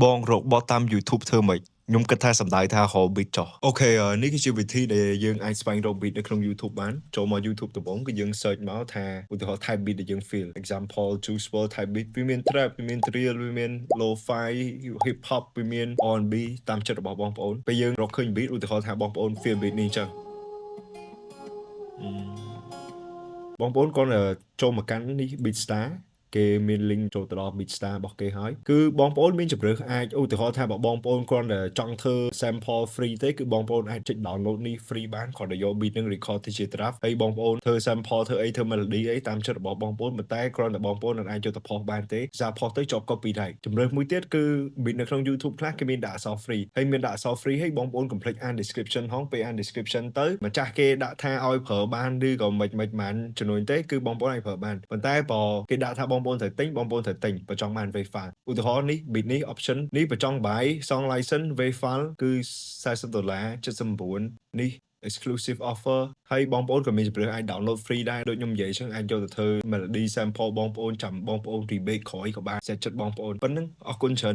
បងរកបទតាម YouTube ធ្វើម៉េចខ្ញុំគិតថាសំដៅថារក beat ចុះអូខេនេះគឺជាវិធីដែលយើងអាចស្វែងរក beat នៅក្នុង YouTube បានចូលមក YouTube ដំបូងគឺយើង search មកថាឧទាហរណ៍ type beat ដែលយើង feel example Juice WRLD type beat វាមាន trap វាមាន drill វាមាន lo-fi hip hop វាមាន R&B តាមចិត្តរបស់បងប្អូនពេលយើងរកឃើញ beat ឧទាហរណ៍ថាបងប្អូន feel beat នេះអញ្ចឹងបងប្អូនគ្រាន់តែចូលមកកាន់នេះ Beatstar គេមាន link ចូលទៅដល់ Beatstar របស់គេហើយគឺបងប្អូនមានជម្រើសអាចឧទាហរណ៍ថាបើបងប្អូនគ្រាន់តែចង់ធ្វើ sample free ទេគឺបងប្អូនអាចចុច download នេះ free បានគ្រាន់តែយក beat នឹង record ទៅជា draft ហើយបងប្អូនធ្វើ sample ធ្វើអីធ្វើ melody អីតាមចិត្តរបស់បងប្អូនប៉ុន្តែគ្រាន់តែបងប្អូននឹងអាចយកទៅផុសបានទេសារផុសទៅជាប់ copyright ជម្រើសមួយទៀតគឺ beat នៅក្នុង YouTube ខ្លះគេមានដាក់អក្សរ free ហើយមានដាក់អក្សរ free ហើយបងប្អូនកុំភ្លេចអាន description ផងពេលអាន description ទៅម្ចាស់គេដាក់ថាឲ្យប្រើបានឬក៏មិនបានចំនួនទេគឺបងប្អូនអាចប្រើបានប៉ុន្តែបើគេដាក់ថាបងប្អូនត្រូវទិញបងប្អូនត្រូវទិញបើចង់បាន wave file ឧទាហរណ៍នេះ beat នេះ option នេះបើចង់បាយ song license wave file គឺ$40.79នេះ exclusive offer ហើយបងប្អូនក៏មានជម្រើសអាច download free ដែរដូចខ្ញុំនិយាយចឹងអាចយកទៅធ្វើ melody sample បងប្អូនចាំបងប្អូន remake ក្រោយក៏បានសេចចិត្តបងប្អូនប៉ុណ្ណឹងអរគុណច្រើន